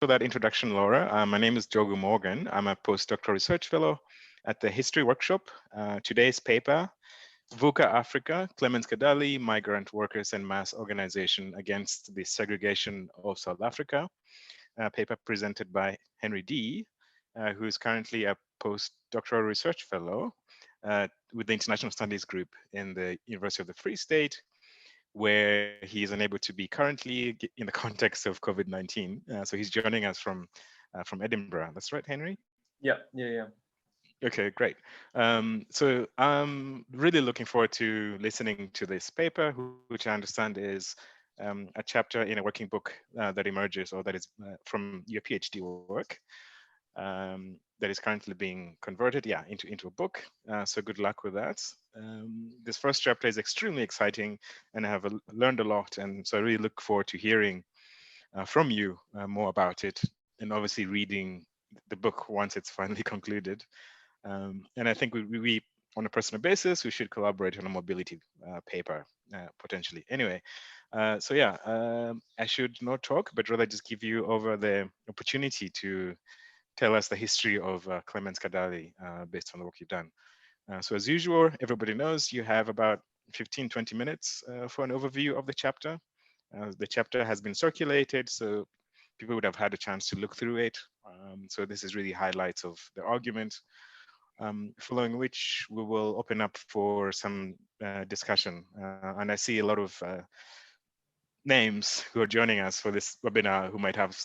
for that introduction, Laura. My name is Jogu Morgan. I'm a postdoctoral research fellow at the History Workshop. Today's paper, Vuka Africa, Clements Kadalie, Migrant Workers and Mass Organization Against the Segregation of South Africa, a paper presented by Henry D., who is currently a postdoctoral research fellow with the International Studies Group in the University of the Free State, where he is unable to be currently in the context of COVID-19. So he's joining us from Edinburgh. That's right, Henry? Yeah. Okay, great. So I'm really looking forward to listening to this paper, which I understand is a chapter in a working book that emerges, or that is from your PhD work, that is currently being converted, into a book. So good luck with that. This first chapter is extremely exciting, and I have learned a lot, and so I really look forward to hearing from you more about it, and obviously reading the book once it's finally concluded. And I think we on a personal basis, we should collaborate on a mobility paper potentially. Anyway, I should not talk, but rather just give you over the opportunity to tell us the history of Clements Kadalie based on the work you've done. So as usual, everybody knows you have about 15, 20 minutes for an overview of the chapter. The chapter has been circulated, so people would have had a chance to look through it. So this is really highlights of the argument, following which we will open up for some discussion. And I see a lot of names who are joining us for this webinar who might have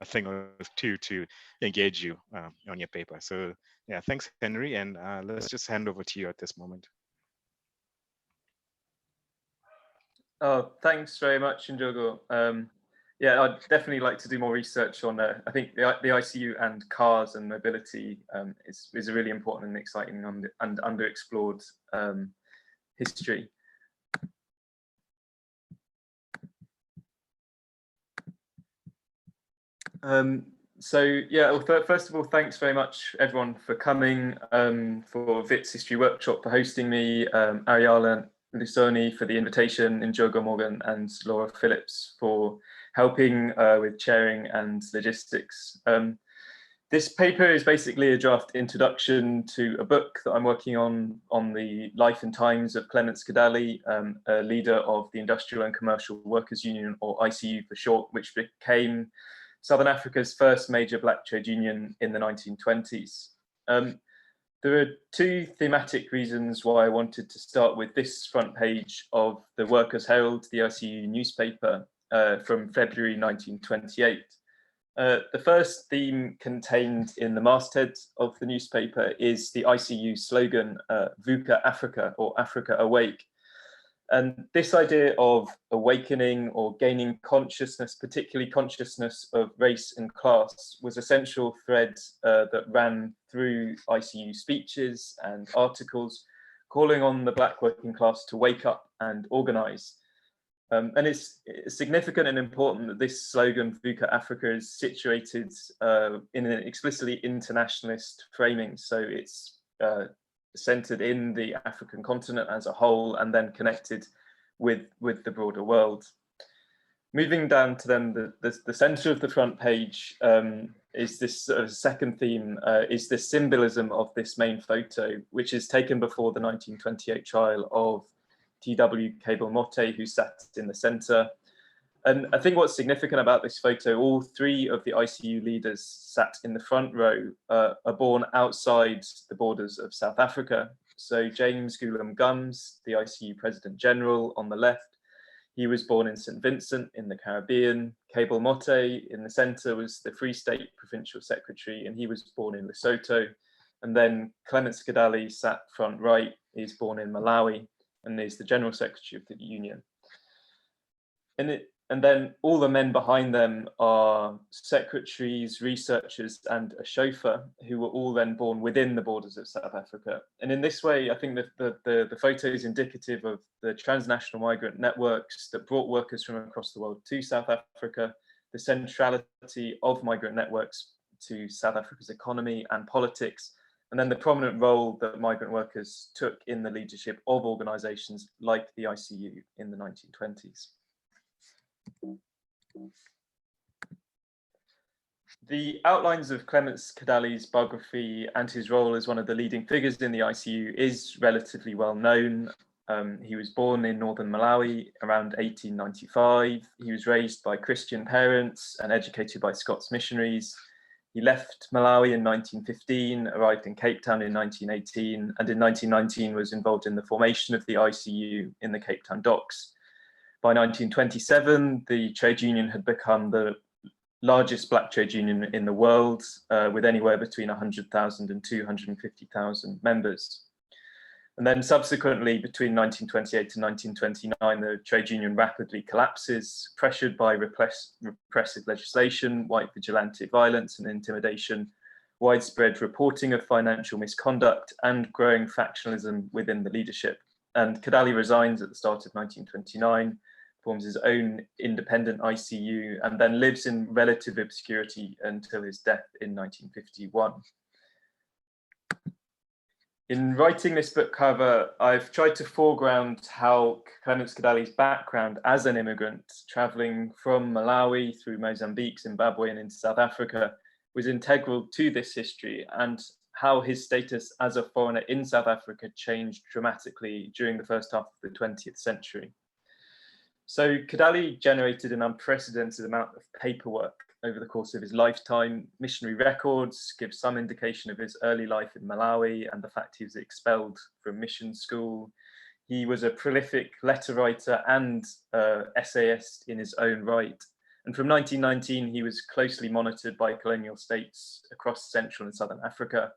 a thing or two to engage you on your paper. So yeah, thanks, Henry, and let's just hand over to you at this moment. Oh, thanks very much, Njogo. Yeah, I'd definitely like to do more research on. I think the ICU and cars and mobility is a really important and exciting and underexplored history. So yeah, well, first of all, thanks very much everyone for coming, for Vit's History Workshop for hosting me, Ariala Lusoni for the invitation, Njogo Morgan and Laura Phillips for helping with chairing and logistics. This paper is basically a draft introduction to a book that I'm working on the life and times of Clements Kadalie, a leader of the Industrial and Commercial Workers Union, or ICU for short, which became Southern Africa's first major black trade union in the 1920s. There are two thematic reasons why I wanted to start with this front page of the Workers' Herald, the ICU newspaper from February 1928. The first theme contained in the masthead of the newspaper is the ICU slogan, Vuka Africa, or Africa Awake. And this idea of awakening or gaining consciousness, particularly consciousness of race and class, was a central thread that ran through ICU speeches and articles, calling on the Black working class to wake up and organize. And it's significant and important that this slogan, Vuka Africa, is situated in an explicitly internationalist framing. So it's centered in the African continent as a whole and then connected with the broader world. Moving down to then the center of the front page is this second theme, is the symbolism of this main photo, which is taken before the 1928 trial of T.W. Cable Motte, who sat in the center. And I think what's significant about this photo, all three of the ICU leaders sat in the front row are born outside the borders of South Africa. So James Gulam Gums, the ICU President General on the left, he was born in St. Vincent in the Caribbean. Cable Motte in the center was the Free State Provincial Secretary, and he was born in Lesotho. And then Clements Kadalie sat front right, he's born in Malawi, and is the General Secretary of the Union. And then all the men behind them are secretaries, researchers, and a chauffeur, who were all then born within the borders of South Africa. And in this way, I think that the photo is indicative of the transnational migrant networks that brought workers from across the world to South Africa, the centrality of migrant networks to South Africa's economy and politics, and then the prominent role that migrant workers took in the leadership of organizations like the ICU in the 1920s. The outlines of Clements Kadalie's biography and his role as one of the leading figures in the ICU is relatively well known. He was born in northern Malawi around 1895. He was raised by Christian parents and educated by Scots missionaries. He left Malawi in 1915, arrived in Cape Town in 1918, and in 1919 was involved in the formation of the ICU in the Cape Town docks. By 1927, the trade union had become the largest black trade union in the world, with anywhere between 100,000 and 250,000 members. And then subsequently, between 1928 and 1929, the trade union rapidly collapses, pressured by repressive legislation, white vigilante violence and intimidation, widespread reporting of financial misconduct, and growing factionalism within the leadership. And Kadalie resigns at the start of 1929, forms his own independent ICU, and then lives in relative obscurity until his death in 1951. In writing this book cover, I've tried to foreground how Clements Kadalie's background as an immigrant, traveling from Malawi through Mozambique, Zimbabwe, and into South Africa, was integral to this history, and how his status as a foreigner in South Africa changed dramatically during the first half of the 20th century. So Kadalie generated an unprecedented amount of paperwork over the course of his lifetime. Missionary records give some indication of his early life in Malawi and the fact he was expelled from mission school. He was a prolific letter writer and essayist in his own right. And from 1919, he was closely monitored by colonial states across Central and Southern Africa.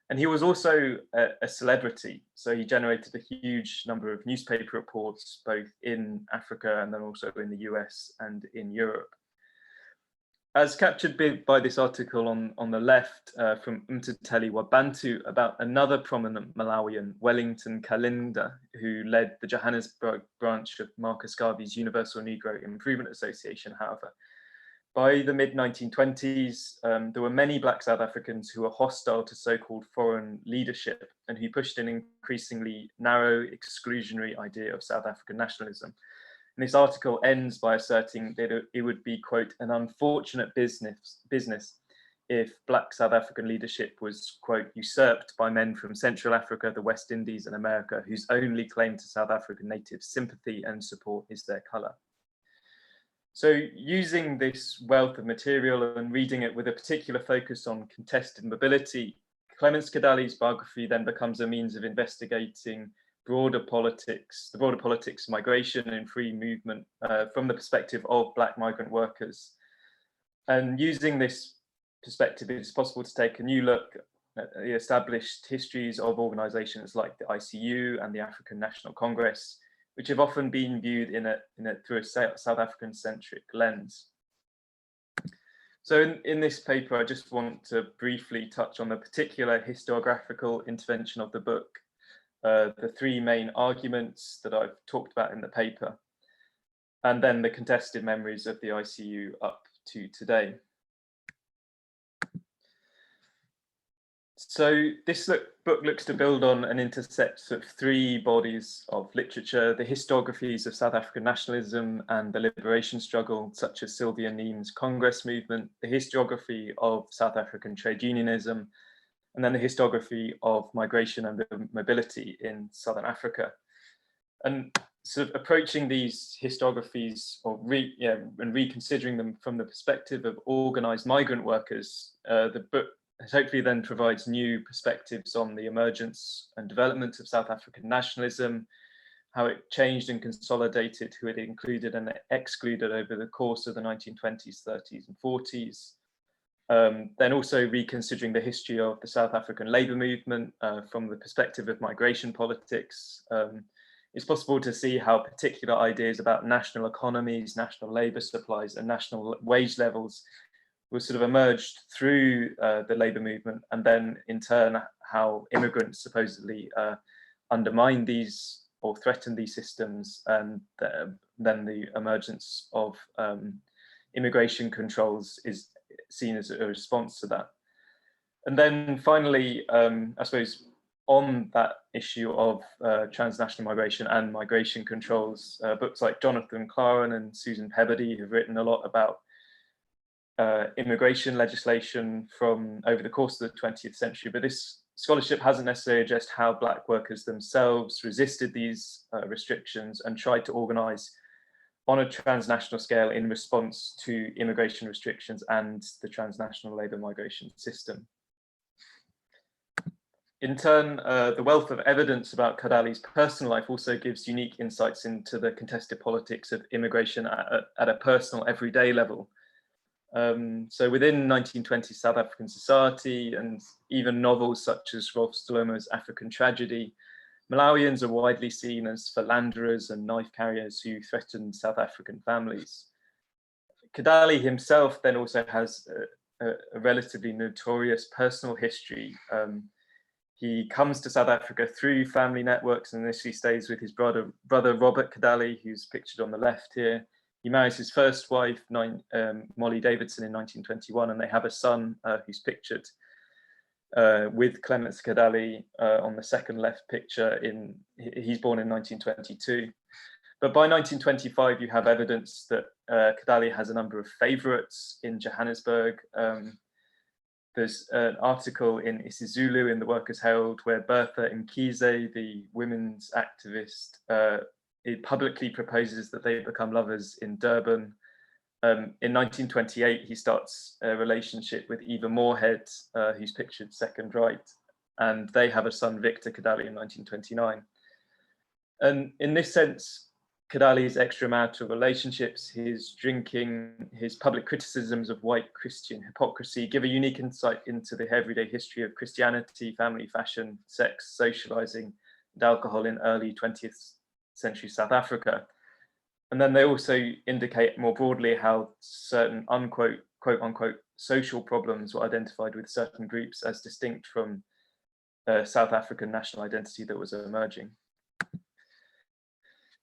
And he was also a celebrity. So he generated a huge number of newspaper reports, both in Africa and then also in the US and in Europe. As captured by this article on the left from Mtateli Wabantu about another prominent Malawian, Wellington Kalinda, who led the Johannesburg branch of Marcus Garvey's Universal Negro Improvement Association, however. By the mid-1920s, there were many Black South Africans who were hostile to so-called foreign leadership and who pushed an increasingly narrow, exclusionary idea of South African nationalism. And this article ends by asserting that it would be, quote, an unfortunate business if Black South African leadership was, quote, usurped by men from Central Africa, the West Indies, and America, whose only claim to South African natives' sympathy and support is their colour. So using this wealth of material and reading it with a particular focus on contested mobility, Clements Kadalie's biography then becomes a means of investigating the broader politics of migration and free movement from the perspective of Black migrant workers. And using this perspective, it's possible to take a new look at the established histories of organisations like the ICU and the African National Congress, which have often been viewed through a South African-centric lens. So in this paper, I just want to briefly touch on the particular historiographical intervention of the book, the three main arguments that I've talked about in the paper, and then the contested memories of the ICU up to today. So this book looks to build on and intersect of three bodies of literature: the historiographies of South African nationalism and the liberation struggle, such as Sylvia Neam's Congress movement, the historiography of South African trade unionism, and then the historiography of migration and mobility in Southern Africa. And sort of approaching these historiographies and reconsidering them from the perspective of organized migrant workers, the book hopefully then provides new perspectives on the emergence and development of South African nationalism, how it changed and consolidated who it included and excluded over the course of the 1920s, 30s and 40s. Then also reconsidering the history of the South African labour movement from the perspective of migration politics. It's possible to see how particular ideas about national economies, national labour supplies and national wage levels was sort of emerged through the labour movement, and then in turn how immigrants supposedly undermined these or threatened these systems, and then the emergence of immigration controls is seen as a response to that. And then finally, I suppose on that issue of transnational migration and migration controls, books like Jonathan Claren and Susan Peabody have written a lot about immigration legislation from over the course of the 20th century, but this scholarship hasn't necessarily addressed how Black workers themselves resisted these restrictions and tried to organise on a transnational scale in response to immigration restrictions and the transnational labour migration system. In turn, the wealth of evidence about Kadalie's personal life also gives unique insights into the contested politics of immigration at a personal, everyday level. So within 1920s South African society and even novels such as Rolf Stromer's African Tragedy, Malawians are widely seen as philanderers and knife carriers who threatened South African families. Kadalie himself then also has a relatively notorious personal history. He comes to South Africa through family networks and initially stays with his brother Robert Kadalie, who's pictured on the left here. He marries his first wife, Molly Davidson, in 1921, and they have a son who's pictured with Clements Kadalie on the second left picture. He's born in 1922. But by 1925, you have evidence that Kadalie has a number of favourites in Johannesburg. There's an article in isiZulu in the Workers' Herald where Bertha Mkhize, the women's activist, it publicly proposes that they become lovers in Durban. In 1928, he starts a relationship with Eva Moorhead, who's pictured second right, and they have a son, Victor Kadalie, in 1929. And in this sense, Kadalie's extramarital relationships, his drinking, his public criticisms of white Christian hypocrisy give a unique insight into the everyday history of Christianity, family, fashion, sex, socializing, and alcohol in early 20th century South Africa. And then they also indicate more broadly how certain quote unquote social problems were identified with certain groups as distinct from South African national identity that was emerging.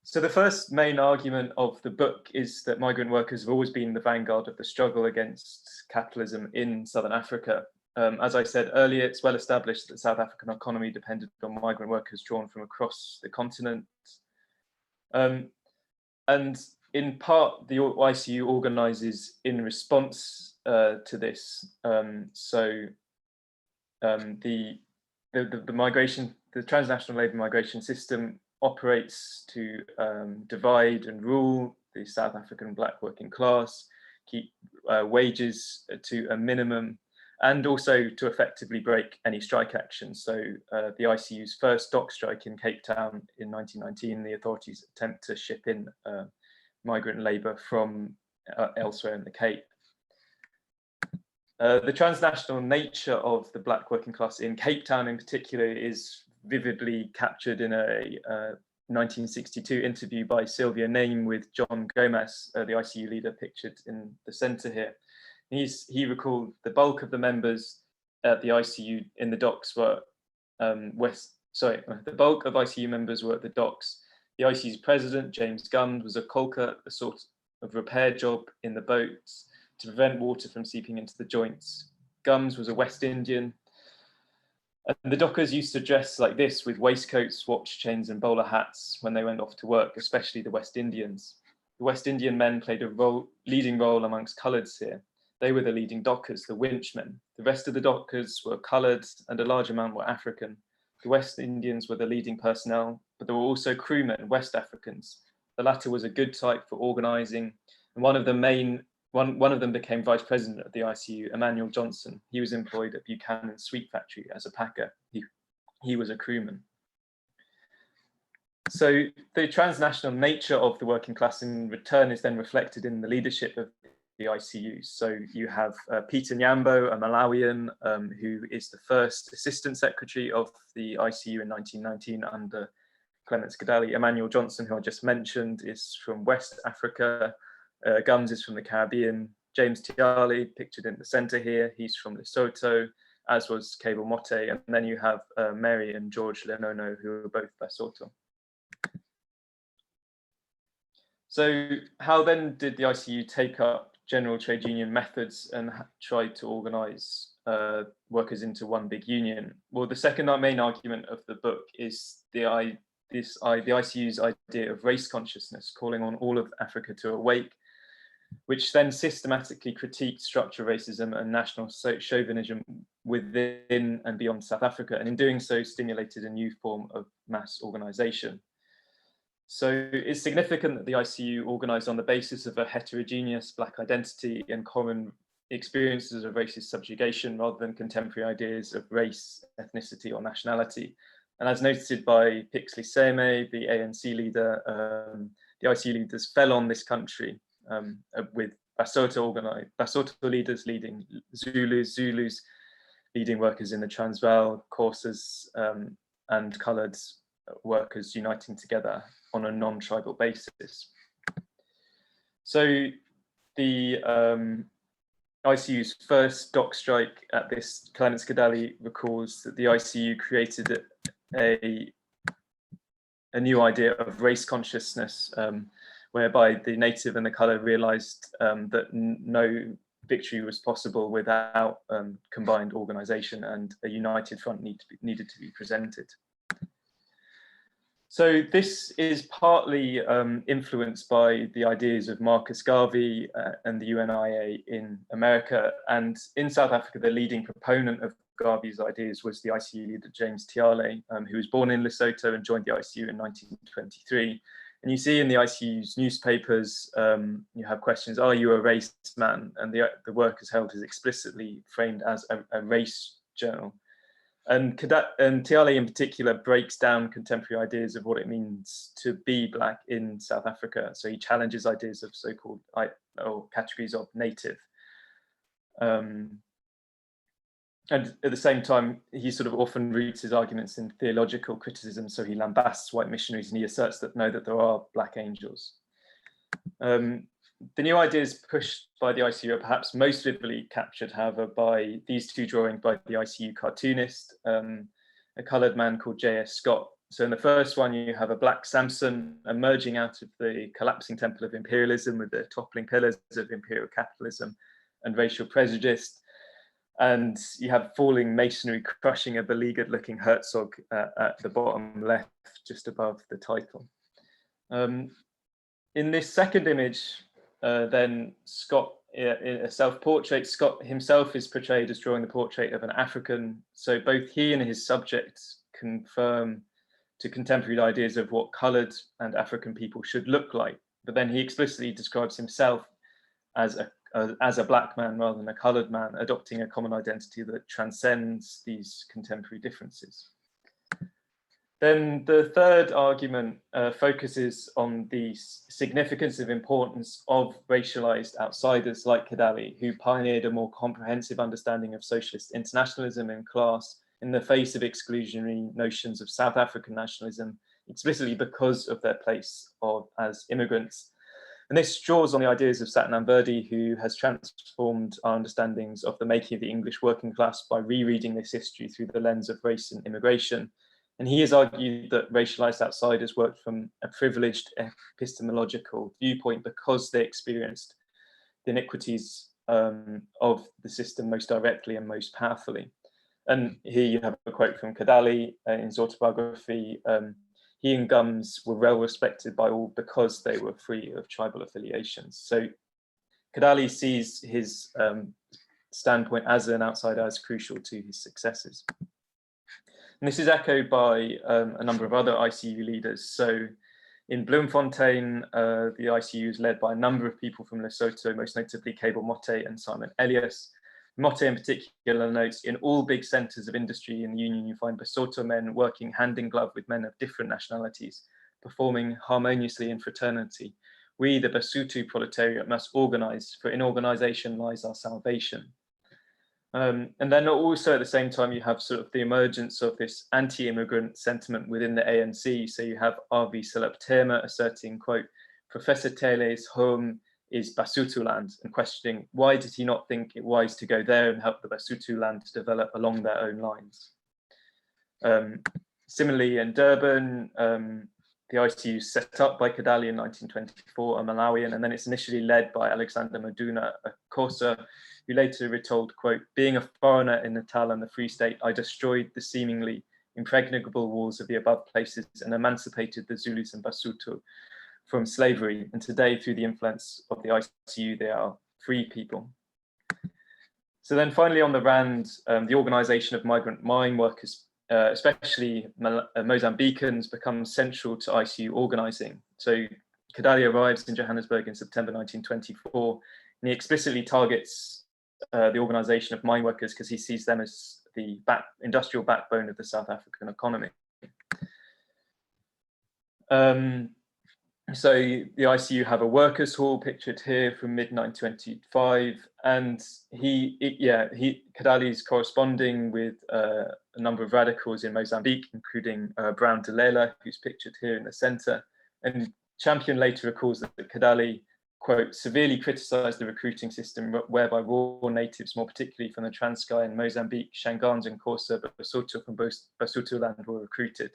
So the first main argument of the book is that migrant workers have always been the vanguard of the struggle against capitalism in Southern Africa. As I said earlier, it's well established that the South African economy depended on migrant workers drawn from across the continent. And in part, the ICU organises in response to this. The migration, the transnational labour migration system operates to divide and rule the South African Black working class, keep wages to a minimum, and also to effectively break any strike action. So the ICU's first dock strike in Cape Town in 1919, the authorities attempt to ship in migrant labour from elsewhere in the Cape. The transnational nature of the Black working class in Cape Town in particular is vividly captured in a 1962 interview by Sylvia Name with John Gomez, the ICU leader pictured in the centre here. He recalled the bulk of the members at the ICU in the docks were the bulk of ICU members were at the docks. The ICU's president, James Gums, was a caulker, a sort of repair job in the boats to prevent water from seeping into the joints. Gums was a West Indian. And the dockers used to dress like this with waistcoats, watch chains, and bowler hats when they went off to work, especially the West Indians. The West Indian men played a leading role amongst coloureds here. They were the leading dockers, the winchmen. The rest of the dockers were coloured and a large amount were African. The West Indians were the leading personnel, but there were also crewmen, West Africans. The latter was a good type for organising, and one of them became vice president of the ICU, Emmanuel Johnson. He was employed at Buchanan's sweet factory as a packer. He was a crewman. So the transnational nature of the working class in return is then reflected in the leadership of the ICU. So you have Peter Nyambo, a Malawian, who is the first assistant secretary of the ICU in 1919 under Clements Kadalie. Emmanuel Johnson, who I just mentioned, is from West Africa. Gums is from the Caribbean. James Tiali, pictured in the centre here, he's from Lesotho, as was Cable Motte. And then you have Mary and George Lenono, who are both Lesotho. So how then did the ICU take up general trade union methods and try to organise workers into one big union? Well, the second main argument of the book is the ICU's idea of race consciousness, calling on all of Africa to awake. which then systematically critiqued structural racism and national chauvinism within and beyond South Africa, and in doing so stimulated a new form of mass organisation. So it's significant that the ICU organised on the basis of a heterogeneous Black identity and common experiences of racist subjugation rather than contemporary ideas of race, ethnicity or nationality. And as noted by Pixley Seme, the ANC leader, the ICU leaders fell on this country with Basotho leaders leading Zulus leading workers in the Transvaal, Xhosas, and coloured workers uniting together on a non-tribal basis. So the ICU's first dock strike at this, Clements Kadalie recalls that the ICU created a new idea of race consciousness, whereby the native and the colour realised that no victory was possible without combined organisation, and a united front needed to be presented. So this is partly influenced by the ideas of Marcus Garvey and the UNIA in America, and in South Africa, the leading proponent of Garvey's ideas was the ICU leader James Tiale, who was born in Lesotho and joined the ICU in 1923. And you see in the ICU's newspapers, you have questions, are you a race man? And the work is held as explicitly framed as a race journal. And Tiale in particular breaks down contemporary ideas of what it means to be Black in South Africa. So he challenges ideas of so-called categories of native. And at the same time, he sort of often roots his arguments in theological criticism. So he lambasts white missionaries and he asserts that there are Black angels. The new ideas pushed by the ICU are perhaps most vividly captured, however, by these two drawings by the ICU cartoonist, a coloured man called J.S. Scott. So in the first one, you have a Black Samson emerging out of the collapsing temple of imperialism with the toppling pillars of imperial capitalism and racial prejudice. And you have falling masonry crushing a beleaguered-looking Herzog at the bottom left, just above the title. In this second image, then Scott, in a self-portrait, Scott himself is portrayed as drawing the portrait of an African. So both he and his subjects confirm to contemporary ideas of what coloured and African people should look like. But then he explicitly describes himself as a Black man rather than a coloured man, adopting a common identity that transcends these contemporary differences. Then the third argument focuses on the significance of importance of racialised outsiders like Kadalie, who pioneered a more comprehensive understanding of socialist internationalism in class in the face of exclusionary notions of South African nationalism, explicitly because of their place as immigrants. And this draws on the ideas of Satnam Virdi, who has transformed our understandings of the making of the English working class by rereading this history through the lens of race and immigration. And he has argued that racialized outsiders worked from a privileged epistemological viewpoint because they experienced the iniquities of the system most directly and most powerfully. And here you have a quote from Kadalie in his autobiography. He and Gums were well respected by all because they were free of tribal affiliations. So Kadalie sees his standpoint as an outsider as crucial to his successes. And this is echoed by a number of other ICU leaders. So in Bloemfontein, the ICU is led by a number of people from Lesotho, most notably Cable Motte and Simon Elias. Motte in particular notes, in all big centres of industry in the union, you find Basotho men working hand in glove with men of different nationalities, performing harmoniously in fraternity. We, the Basotho proletariat, must organise, for in organisation lies our salvation. And then also at the same time, you have sort of the emergence of this anti-immigrant sentiment within the ANC. So you have R.V. Silaptema asserting, quote, Professor Tele's home is Basotho land, and questioning why did he not think it wise to go there and help the Basotho land to develop along their own lines. Similarly, in Durban, the ICU set up by Kadalie in 1924, a Malawian, and then it's initially led by Alexander Maduna, a Xhosa, who later retold, quote, being a foreigner in Natal and the Free State, I destroyed the seemingly impregnable walls of the above places and emancipated the Zulus and Basotho, from slavery, and today, through the influence of the ICU, they are free people. So then finally on the RAND, the organisation of migrant mine workers, especially Mozambicans, becomes central to ICU organising. So Kadalie arrives in Johannesburg in September 1924, and he explicitly targets the organisation of mine workers because he sees them as the industrial backbone of the South African economy. So the ICU have a workers' hall pictured here from mid-1925, and Kadalie is corresponding with a number of radicals in Mozambique, including Brown Delela, who's pictured here in the centre. And Champion later recalls that Kadalie, quote, severely criticised the recruiting system whereby raw natives, more particularly from the Transkei and Mozambique, Shangans and Xhosa, Basotho from Basotho land were recruited.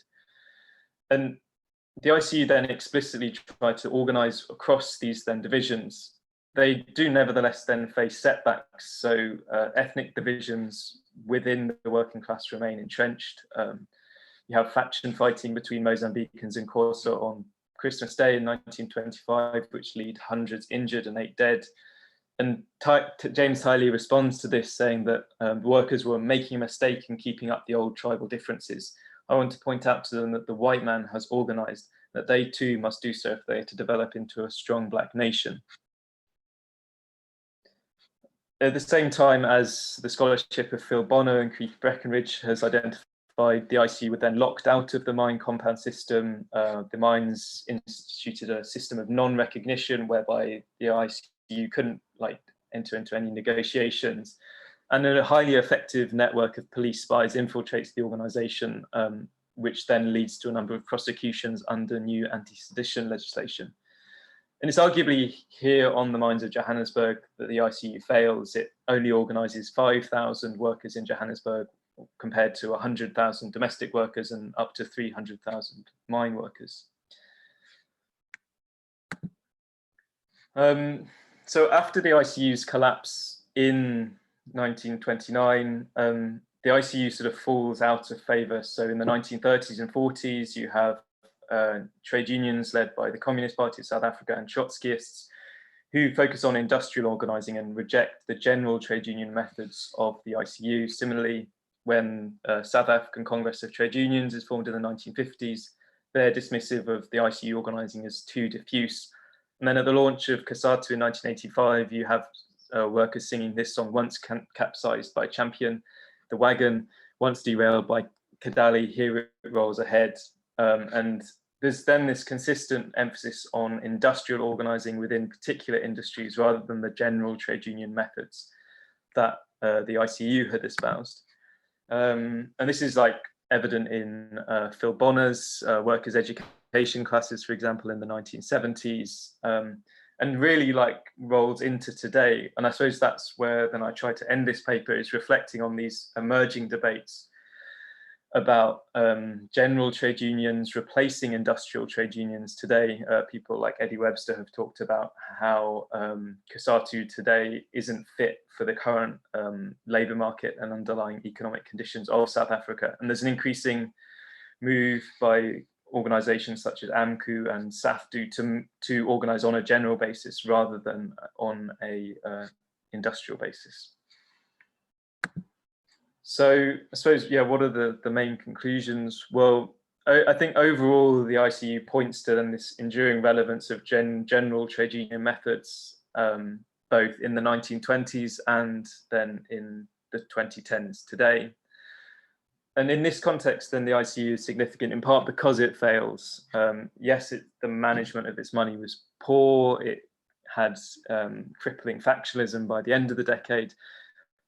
And the ICU then explicitly tried to organise across these then divisions. They do nevertheless then face setbacks. So ethnic divisions within the working class remain entrenched. You have faction fighting between Mozambicans and Xhosa on Christmas Day in 1925, which lead hundreds injured and 8 dead. And James Tiley responds to this, saying that workers were making a mistake in keeping up the old tribal differences. I want to point out to them that the white man has organised, that they too must do so if they are to develop into a strong black nation. At the same time as the scholarship of Phil Bonner and Keith Breckenridge has identified, the ICU were then locked out of the mine compound system. The mines instituted a system of non-recognition whereby the ICU couldn't enter into any negotiations. And a highly effective network of police spies infiltrates the organisation, which then leads to a number of prosecutions under new anti-sedition legislation. And it's arguably here on the mines of Johannesburg that the ICU fails. It only organises 5,000 workers in Johannesburg compared to 100,000 domestic workers and up to 300,000 mine workers. So after the ICU's collapse in 1929, the ICU sort of falls out of favour. So in the 1930s and 40s, you have trade unions led by the Communist Party of South Africa and Trotskyists who focus on industrial organising and reject the general trade union methods of the ICU. Similarly, when South African Congress of Trade Unions is formed in the 1950s, they're dismissive of the ICU organising as too diffuse. And then at the launch of COSATU in 1985, you have workers singing this song, Once Capsized by Champion, The Wagon, Once Derailed by Kadalie, Here It Rolls Ahead. And there's then this consistent emphasis on industrial organising within particular industries rather than the general trade union methods that the ICU had espoused. And this is evident in Phil Bonner's workers' education classes, for example, in the 1970s, and really rolls into today. And I suppose that's where then I try to end this paper, is reflecting on these emerging debates about general trade unions replacing industrial trade unions today. People like Eddie Webster have talked about how COSATU today isn't fit for the current labour market and underlying economic conditions of South Africa. And there's an increasing move by organisations such as AMCU and SAFDU to organise on a general basis rather than on a industrial basis. So I suppose, what are the main conclusions? Well, I think overall the ICU points to then this enduring relevance of general trade union methods, both in the 1920s and then in the 2010s today. And in this context, then the ICU is significant in part because it fails. Yes, the management of its money was poor. It had crippling factionalism by the end of the decade,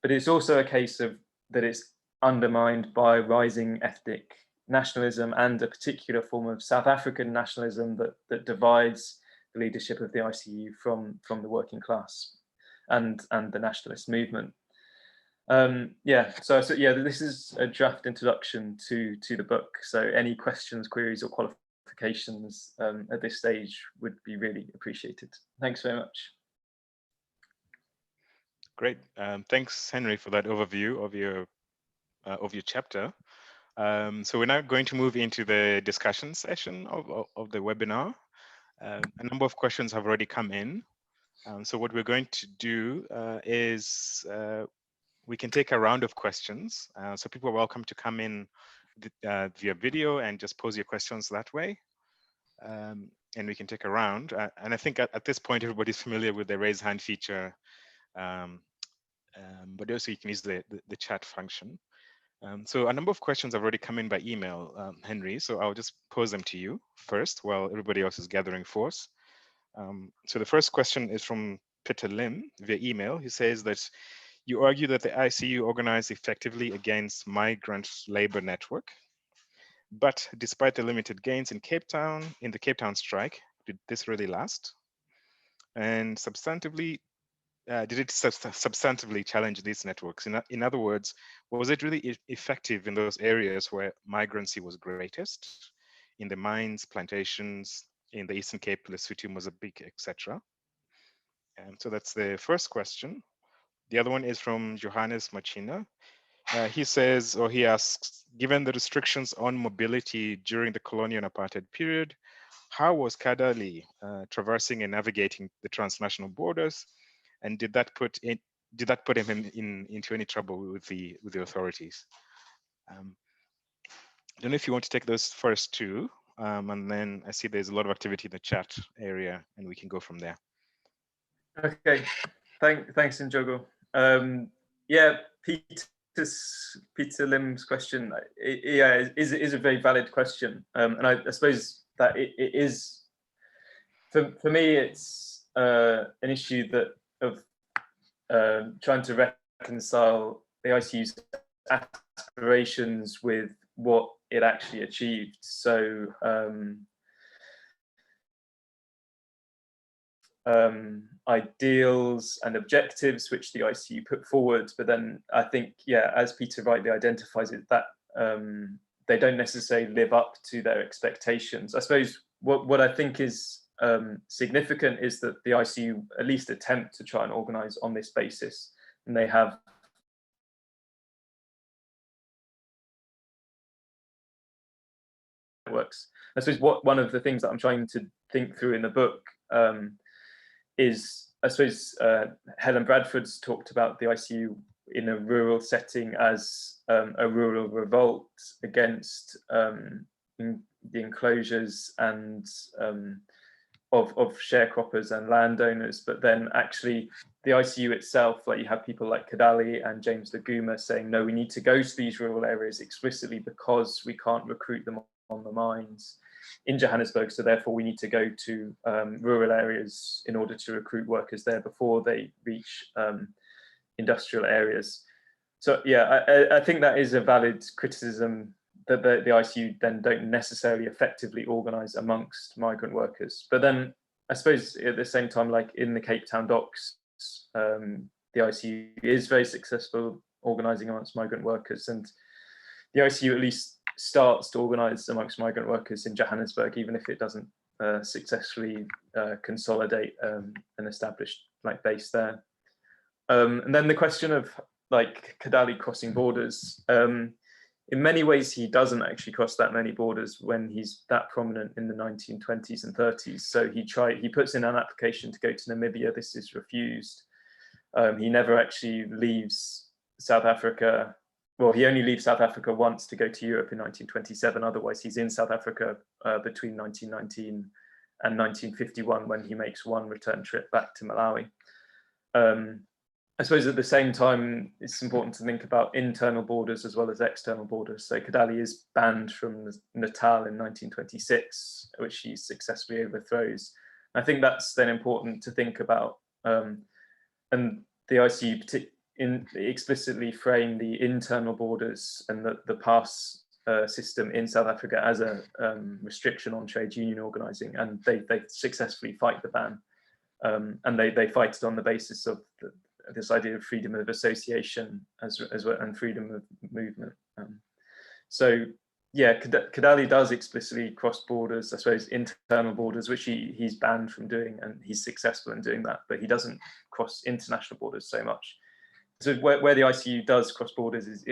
but it's also a case of that it's undermined by rising ethnic nationalism and a particular form of South African nationalism that divides the leadership of the ICU from the working class and the nationalist movement. So this is a draft introduction to the book. So any questions, queries, or qualifications at this stage would be really appreciated. Thanks very much. Great. Thanks, Henry, for that overview of your chapter. So we're now going to move into the discussion session of the webinar. A number of questions have already come in. So what we're going to do is we can take a round of questions. So people are welcome to come in via video and just pose your questions that way. And we can take a round. And I think at this point, everybody's familiar with the raise hand feature, but also you can use the chat function. So a number of questions have already come in by email, Henry. So I'll just pose them to you first while everybody else is gathering force. So the first question is from Peter Lim via email. He says that you argue that the ICU organized effectively against migrant labor network, but despite the limited gains in Cape Town, in the Cape Town strike, did this really last? And substantively, did it substantively challenge these networks? In other words, was it really effective in those areas where migrancy was greatest, in the mines, plantations, in the Eastern Cape, Lesotho, Mozambique, etc.? And so that's the first question. The other one is from Johannes Machina. He says, or he asks, given the restrictions on mobility during the colonial and apartheid period, how was Kadalie traversing and navigating the transnational borders? And did that put him into any trouble with the authorities? I don't know if you want to take those first two, and then I see there's a lot of activity in the chat area, and we can go from there. Okay, thanks, Njogo. Yeah, Peter Lim's question, is a very valid question, and I suppose that it is, for me, it's an issue that of trying to reconcile the ICU's aspirations with what it actually achieved. So ideals and objectives which the ICU put forward, but then I think, yeah, as Peter rightly identifies it, that they don't necessarily live up to their expectations. I suppose what I think is significant is that the ICU at least attempt to try and organise on this basis, and they have works. I suppose one of the things that I'm trying to think through in the book is, I suppose, Helen Bradford's talked about the ICU in a rural setting as a rural revolt against the enclosures and of sharecroppers and landowners, but then actually the ICU itself, like you have people like Kadalie and James Laguma saying, no, we need to go to these rural areas explicitly because we can't recruit them on the mines in Johannesburg, so therefore we need to go to rural areas in order to recruit workers there before they reach industrial areas. So yeah, I think that is a valid criticism that the ICU then don't necessarily effectively organise amongst migrant workers. But then I suppose at the same time, like in the Cape Town docks, the ICU is very successful organising amongst migrant workers, and the ICU at least starts to organise amongst migrant workers in Johannesburg, even if it doesn't successfully consolidate an established like base there. And then the question of like Kadalie crossing borders. In many ways, he doesn't actually cross that many borders when he's that prominent in the 1920s and 30s. So he puts in an application to go to Namibia. This is refused. He never actually leaves South Africa. Well, he only leaves South Africa once to go to Europe in 1927. Otherwise, he's in South Africa between 1919 and 1951 when he makes one return trip back to Malawi. I suppose at the same time, it's important to think about internal borders as well as external borders. So Kadalie is banned from Natal in 1926, which he successfully overthrows. I think that's then important to think about. And the ICU explicitly frame the internal borders and the pass system in South Africa as a restriction on trade union organising, and they successfully fight the ban. And they fight it on the basis of this idea of freedom of association as well, and freedom of movement. So yeah, Kadalie does explicitly cross borders, I suppose internal borders, which he's banned from doing, and he's successful in doing that, but he doesn't cross international borders so much. So where the ICU does cross borders is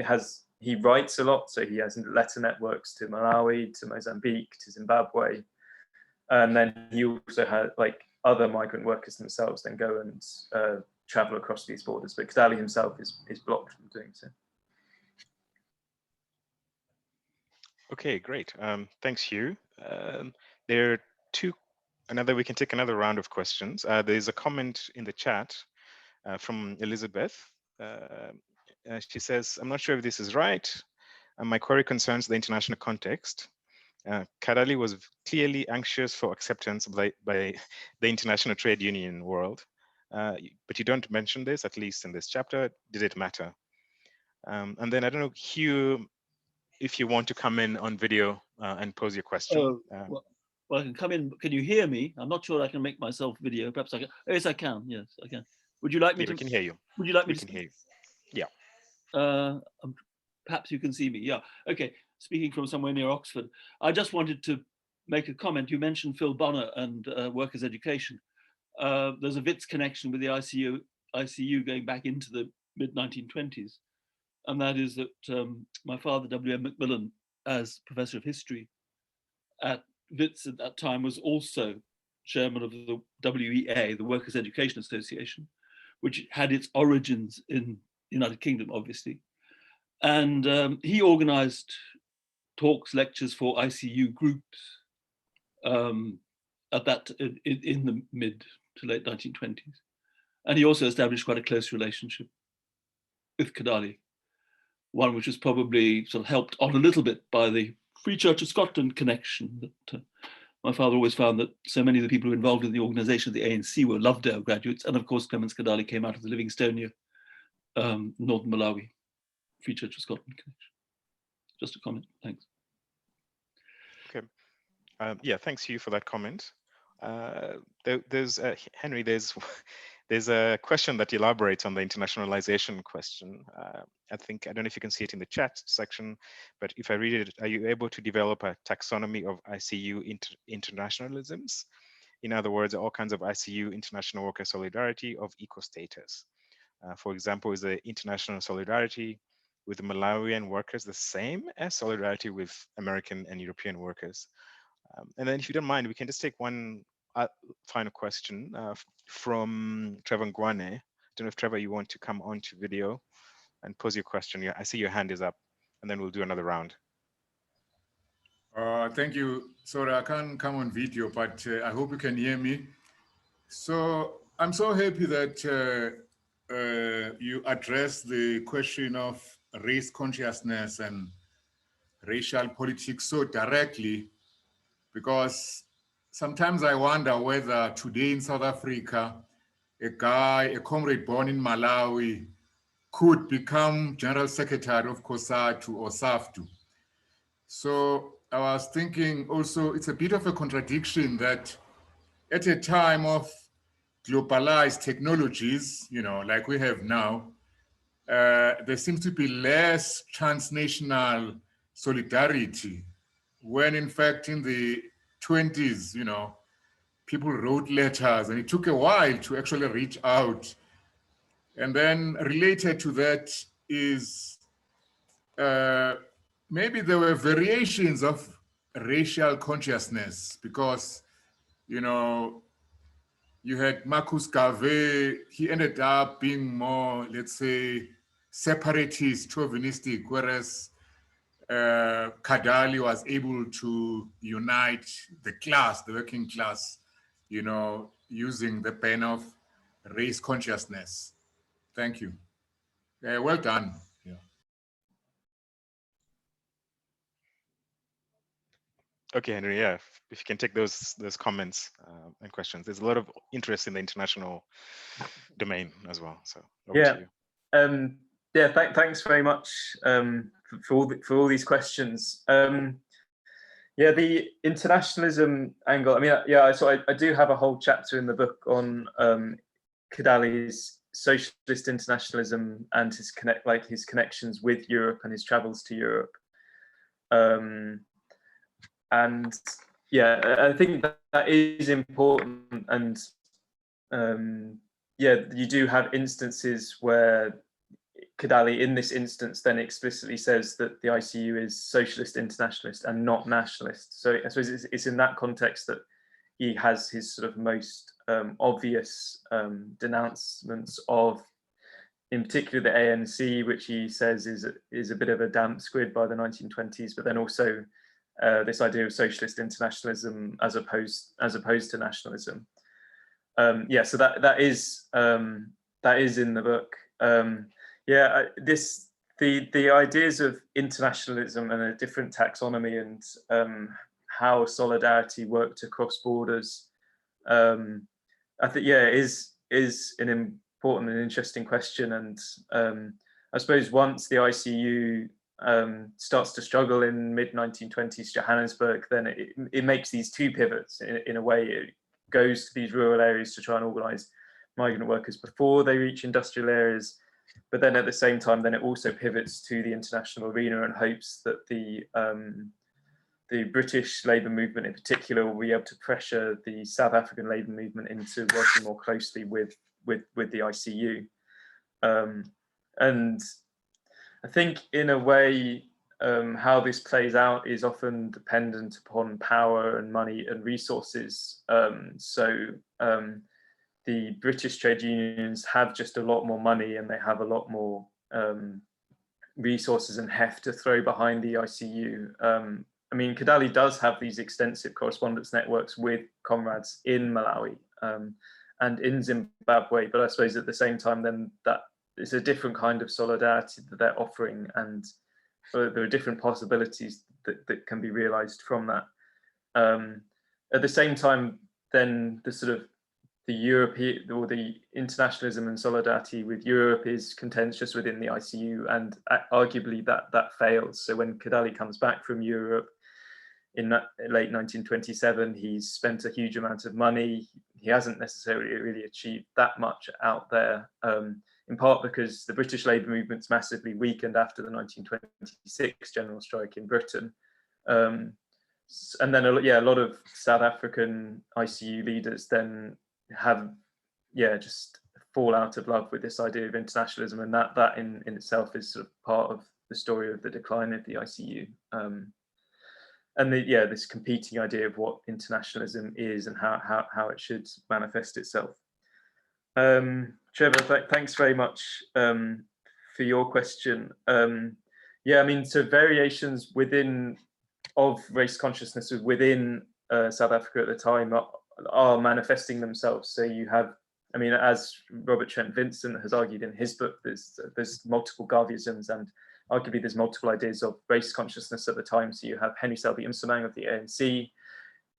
he writes a lot, so he has letter networks to Malawi, to Mozambique, to Zimbabwe, And then he also had like other migrant workers themselves then go and travel across these borders, but Kadalie himself is blocked from doing so. Okay, great. Thanks, Hugh. There are we can take another round of questions. There's a comment in the chat from Elizabeth. She says, I'm not sure if this is right. My query concerns the international context. Kadalie was clearly anxious for acceptance by the international trade union world, but you don't mention this, at least in this chapter. Did it matter? And then I don't know, Hugh, if you want to come in on video and pose your question. Well, I can come in. Can you hear me? I'm not sure I can make myself video. Perhaps I can. Oh, yes, I can. Yes, I can. Would you like me to? We can hear you. Would you like me we to? We can hear you. Yeah. Perhaps you can see me. Yeah. Okay. Speaking from somewhere near Oxford, I just wanted to make a comment. You mentioned Phil Bonner and workers' education. There's a Wits connection with the ICU going back into the mid-1920s. And that is that my father, W.M. Macmillan, as professor of history at Wits at that time, was also chairman of the WEA, the Workers' Education Association, which had its origins in the United Kingdom, obviously. And he organized talks, lectures for ICU groups at that in the mid to late 1920s. And he also established quite a close relationship with Kadalie, one which was probably sort of helped on a little bit by the Free Church of Scotland connection. That my father always found that so many of the people who were involved in the organisation of the ANC were Lovedale graduates, and of course Clements Kadalie came out of the Livingstonia, Northern Malawi, Free Church of Scotland connection. Just a comment, thanks. Okay, yeah, thanks Hugh for that comment. There's Henry, there's a question that elaborates on the internationalization question. I don't know if you can see it in the chat section, but if I read it, are you able to develop a taxonomy of ICU internationalisms? In other words, all kinds of ICU international worker solidarity of equal status. For example, is the international solidarity with the Malawian workers the same as solidarity with American and European workers? And then if you don't mind, we can just take one final question from Trevor Ngwane. I don't know if Trevor, you want to come on to video and pose your question. Yeah, I see your hand is up, and then we'll do another round. Thank you. Sorry, I can't come on video, but I hope you can hear me. So I'm so happy that you addressed the question of race consciousness and racial politics so directly, because sometimes I wonder whether today in South Africa, a comrade born in Malawi, could become General Secretary of COSATU or SAFTU. So I was thinking also, it's a bit of a contradiction that at a time of globalized technologies, like we have now, there seems to be less transnational solidarity, when in fact in the 20s, people wrote letters and it took a while to actually reach out. And then related to that is maybe there were variations of racial consciousness, because, you had Marcus Garvey, he ended up being more, let's say, separatist, chauvinistic, whereas Kadalie was able to unite the class, the working class, using the pen of race consciousness. Thank you. Well done. Yeah. Okay, Henry, yeah, if you can take those comments and questions. There's a lot of interest in the international domain as well. So over to you. Yeah, thanks very much for all these questions. Yeah, the internationalism angle. I mean, yeah, so I do have a whole chapter in the book on Kadalie's socialist internationalism and his connections with Europe and his travels to Europe. And yeah, I think that is important. And yeah, you do have instances where Kadalie, in this instance, then explicitly says that the ICU is socialist internationalist and not nationalist. So I suppose it's in that context that he has his sort of most obvious denouncements of, in particular, the ANC, which he says is a bit of a damp squid by the 1920s, but then also this idea of socialist internationalism as opposed to nationalism. Yeah, so that is in the book. Yeah, the ideas of internationalism and a different taxonomy and how solidarity worked across borders, I think, yeah, is an important and interesting question. And I suppose once the ICU starts to struggle in mid-1920s Johannesburg, then it makes these two pivots in a way. It goes to these rural areas to try and organize migrant workers before they reach industrial areas, but then at the same time, then it also pivots to the international arena and hopes that the British labour movement in particular will be able to pressure the South African labour movement into working more closely with the ICU. And I think in a way, how this plays out is often dependent upon power and money and resources. The British trade unions have just a lot more money, and they have a lot more resources and heft to throw behind the ICU. I mean, Kadalie does have these extensive correspondence networks with comrades in Malawi and in Zimbabwe, but I suppose at the same time, then that is a different kind of solidarity that they're offering, and there are different possibilities that can be realized from that. At the same time, then the sort of the European or the internationalism and solidarity with Europe is contentious within the ICU, and arguably that fails. So when Kadalie comes back from Europe in late 1927, he's spent a huge amount of money. He hasn't necessarily really achieved that much out there, in part because the British labour movement's massively weakened after the 1926 general strike in Britain. And then a lot of South African ICU leaders then have just fall out of love with this idea of internationalism, and that in itself is sort of part of the story of the decline of the ICU. And this competing idea of what internationalism is and how it should manifest itself. Trevor, thanks very much for your question. I mean, so variations of race consciousness within South Africa at the time are manifesting themselves. So you have, I mean, as Robert Trent Vincent has argued in his book, there's multiple Garveyisms, and arguably there's multiple ideas of race consciousness at the time. So you have Henry Selby Msimang of the ANC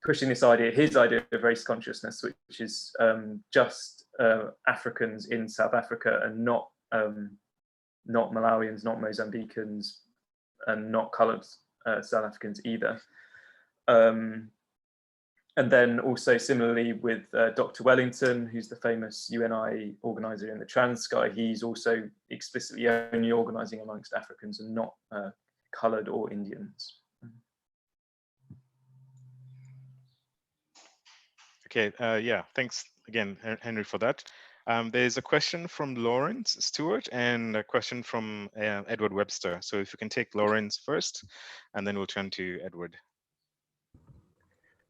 pushing his idea of race consciousness, which is just Africans in South Africa, and not Malawians, not Mozambicans, and not coloured South Africans either. And then also similarly with Dr. Wellington, who's the famous UNI organiser in the Transkei, he's also explicitly only organising amongst Africans and not coloured or Indians. Okay, thanks again, Henry, for that. There's a question from Lawrence Stewart and a question from Edward Webster. So if you can take Lawrence first, and then we'll turn to Edward.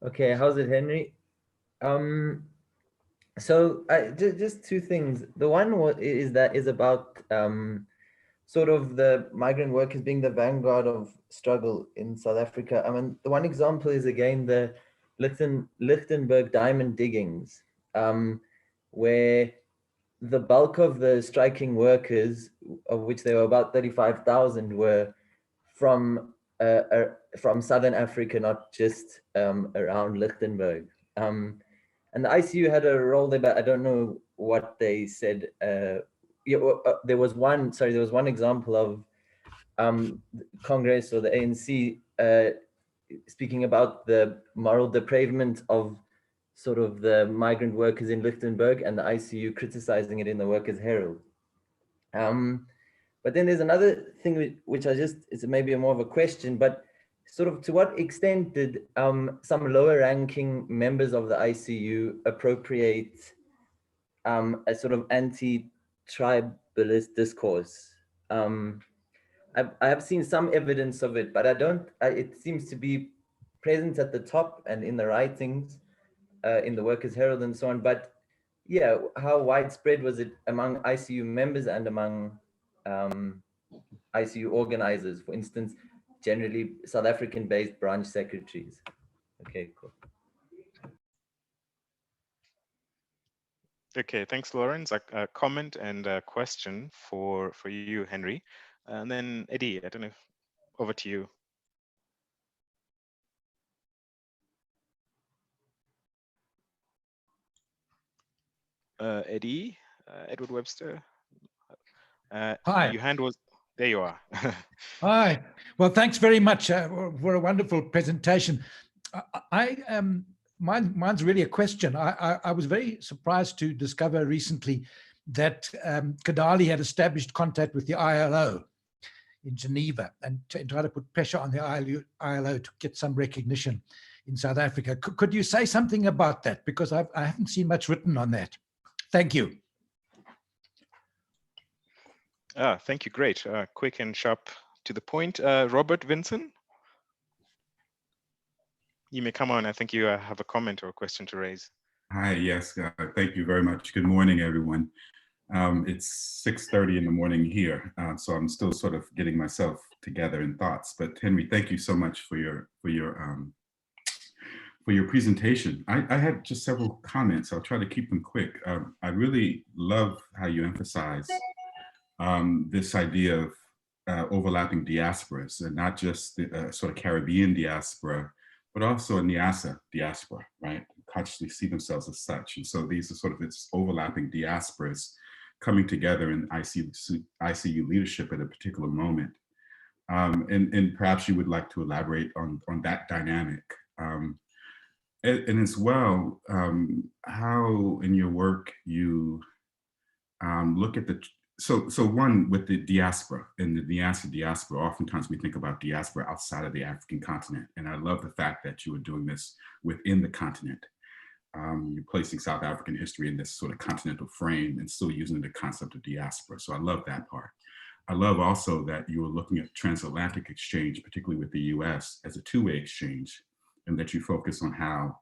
Okay, how's it, Henry? So just two things. The one is about sort of the migrant workers being the vanguard of struggle in South Africa. I mean, the one example is again the Lichtenberg diamond diggings, where the bulk of the striking workers, of which there were about 35,000, were from Southern Africa, not just around Lichtenberg. And the ICU had a role there, but I don't know what they said. There was one example of Congress or the ANC speaking about the moral depravement of sort of the migrant workers in Lichtenberg, and the ICU criticizing it in the Workers' Herald. But then there's another thing which it's maybe more of a question, but sort of to what extent did some lower ranking members of the ICU appropriate a sort of anti-tribalist discourse? I have seen some evidence of it, but it seems to be present at the top and in the writings, in the Workers' Herald and so on. But yeah, how widespread was it among ICU members and among ICU organizers? For instance, generally South African-based branch secretaries. Okay, cool. Okay, thanks, Lawrence. A comment and a question for you, Henry, and then Eddie. I don't know. Over to you. Eddie, Edward Webster. Hi. Your hand was, there you are. Hi. Well, thanks very much for a wonderful presentation. Mine's really a question. I was very surprised to discover recently that Kadalie had established contact with the ILO in Geneva and try to put pressure on the ILO to get some recognition in South Africa. Could you say something about that? Because I haven't seen much written on that. Thank you. Thank you. Great. Quick and sharp to the point. Robert Vincent, you may come on. I think you have a comment or a question to raise. Hi, yes, thank you very much. Good morning, everyone. It's 6:30 in the morning here, so I'm still sort of getting myself together in thoughts. But Henry, thank you so much for your presentation. I had just several comments. I'll try to keep them quick. I really love how you emphasize this idea of overlapping diasporas, and not just the sort of Caribbean diaspora, but also a Niassa diaspora, right? Consciously see themselves as such. And so these are sort of its overlapping diasporas coming together in ICU leadership at a particular moment. And perhaps you would like to elaborate on that dynamic. And as well, how in your work you look at so one, with the diaspora and the Niassa diaspora, oftentimes we think about diaspora outside of the African continent. And I love the fact that you are doing this within the continent. You're placing South African history in this sort of continental frame and still using the concept of diaspora. So I love that part. I love also that you are looking at transatlantic exchange, particularly with the US, as a two-way exchange, and that you focus on how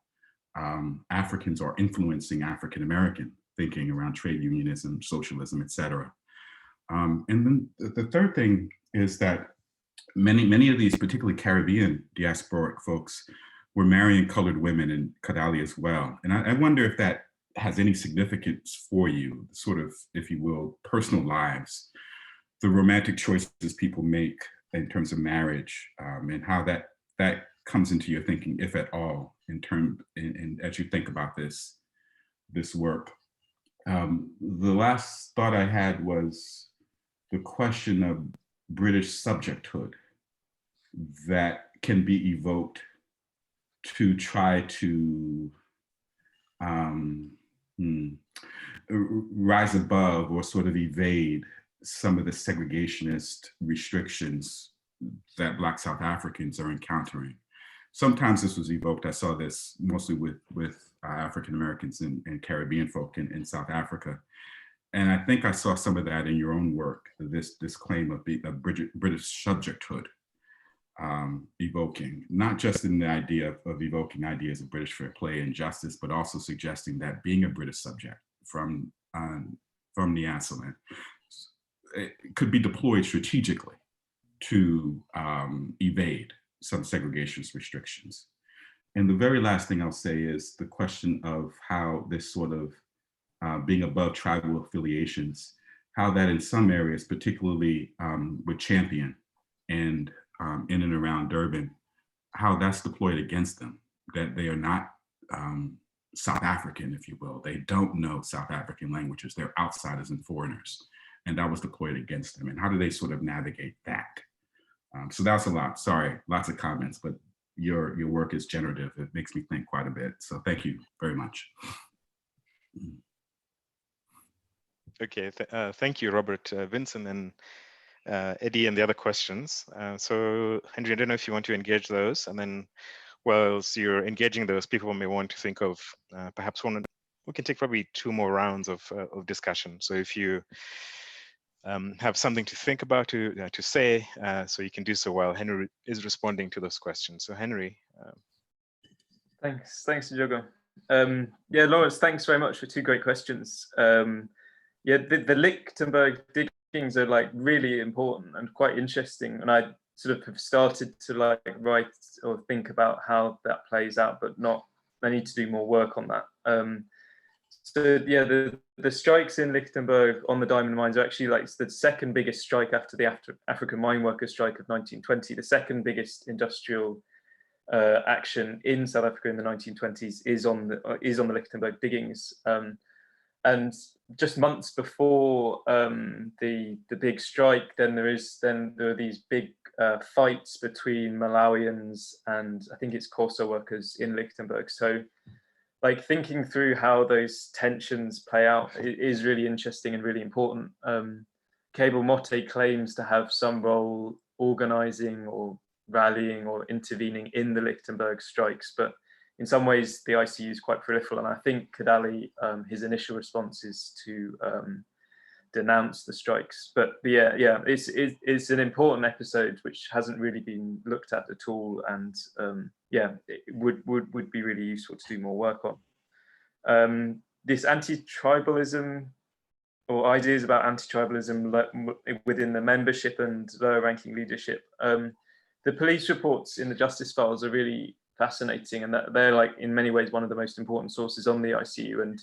Africans are influencing African-American thinking around trade unionism, socialism, et cetera. And then the third thing is that many of these, particularly Caribbean diasporic folks, were marrying colored women, and Kadalie as well. And I wonder if that has any significance for you, sort of, if you will, personal lives, the romantic choices people make in terms of marriage, and how that comes into your thinking, if at all, as you think about this work. The last thought I had was the question of British subjecthood that can be evoked to try to rise above or sort of evade some of the segregationist restrictions that Black South Africans are encountering. Sometimes this was evoked, I saw this mostly with African Americans and Caribbean folk in South Africa. And I think I saw some of that in your own work, this claim of British subjecthood, evoking, not just in the idea of evoking ideas of British fair play and justice, but also suggesting that being a British subject from Niassa land, it could be deployed strategically to evade some segregationist restrictions. And the very last thing I'll say is the question of how this sort of being above tribal affiliations, how that in some areas, particularly with Champion and in and around Durban, how that's deployed against them, that they are not South African, if you will. They don't know South African languages. They're outsiders and foreigners. And that was deployed against them. And how do they sort of navigate that? So that's a lot, sorry, lots of comments, but your work is generative. It makes me think quite a bit. So thank you very much. Okay, thank you, Robert, Vincent, and Eddie, and the other questions. So Henry, I don't know if you want to engage those, and then whilst you're engaging those, people may want to think of perhaps we can take probably 2 more rounds of discussion. So if you have something to think about, to say, so you can do so while Henry is responding to those questions. So Henry. Thanks, Diogo. Yeah, Lawrence, thanks very much for two great questions. Yeah, the Lichtenberg diggings are like really important and quite interesting, and I sort of have started to like write or think about how that plays out, but not. I need to do more work on that. So yeah, the strikes in Lichtenberg on the diamond mines are actually like the second biggest strike after the African mine workers strike of 1920. The second biggest industrial action in South Africa in the 1920s is on the Lichtenberg diggings. And just months before the big strike, then there are these big fights between Malawians and I think it's Corso workers in Lichtenberg. So like thinking through how those tensions play out is really interesting and really important. Cable Motte claims to have some role organizing or rallying or intervening in the Lichtenberg strikes, but in some ways the ICU is quite peripheral. And I think Kadalie, his initial response is to denounce the strikes. But yeah, it's an important episode which hasn't really been looked at all, and yeah, it would be really useful to do more work on. This anti-tribalism or ideas about anti-tribalism within the membership and lower ranking leadership. The police reports in the Justice Files are really fascinating, and that they're like in many ways one of the most important sources on the ICU. And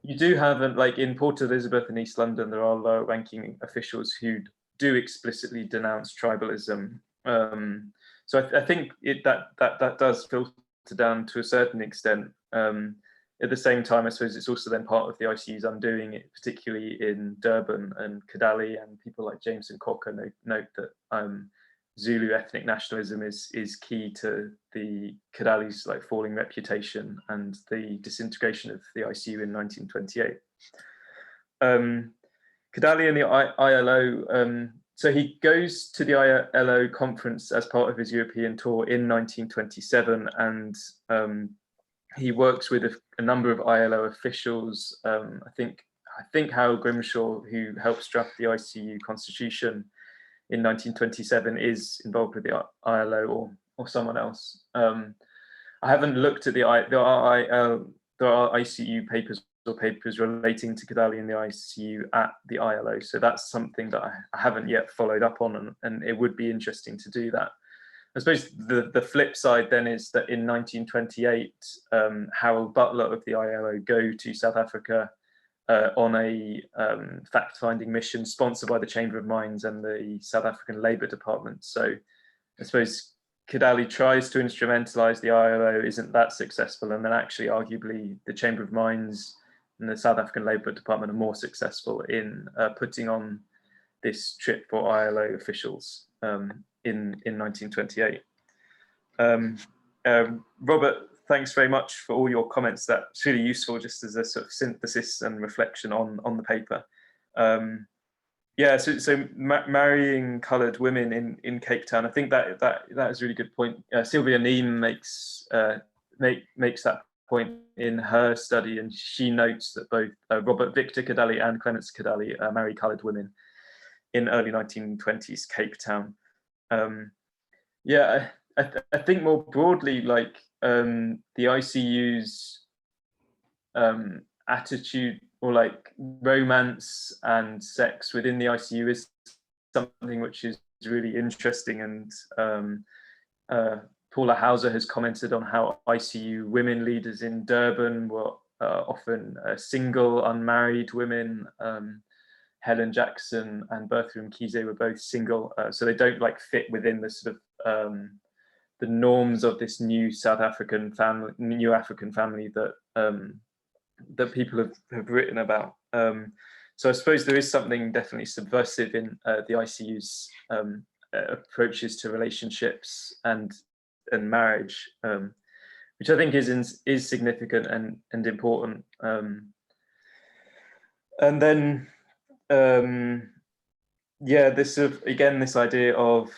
you do have like in Port Elizabeth and East London, there are lower ranking officials who do explicitly denounce tribalism. So I think that does filter down to a certain extent. At the same time, I suppose it's also then part of the ICU's undoing it, particularly in Durban, and Kadalie and people like Jameson Cocker note that Zulu ethnic nationalism is key to the Kadalie's like falling reputation and the disintegration of the ICU in 1928. Kadalie and the ILO, so he goes to the ILO conference as part of his European tour in 1927, and he works with a number of ILO officials. I think Harold Grimshaw, who helps draft the ICU constitution in 1927, is involved with the ILO or someone else. I haven't looked at there are ICU papers or papers relating to Kadalie and the ICU at the ILO. So that's something that I haven't yet followed up on, and it would be interesting to do that. I suppose the flip side then is that in 1928, Harold Butler of the ILO go to South Africa on a fact-finding mission sponsored by the Chamber of Mines and the South African Labour Department. So I suppose Kadalie tries to instrumentalize the ILO, isn't that successful, and then actually arguably the Chamber of Mines and the South African Labour Department are more successful in putting on this trip for ILO officials in 1928. Robert, thanks very much for all your comments. That's really useful just as a sort of synthesis and reflection on the paper. Yeah, so marrying coloured women in Cape Town, I think that is a really good point. Sylvia Neame makes that point in her study, and she notes that both Robert Victor Kadalie and Clements Kadalie marry coloured women in early 1920s Cape Town. Yeah, I think more broadly, like the ICU's attitude or like romance and sex within the ICU is something which is really interesting. And Paula Hauser has commented on how ICU women leaders in Durban were often single, unmarried women. Helen Jackson and Bertha Mkhize were both single, so they don't like fit within the sort of the norms of this new African family that that people have written about. So I suppose there is something definitely subversive in the ICU's approaches to relationships and marriage, which I think is significant and important. And then yeah, this sort of, again, this idea of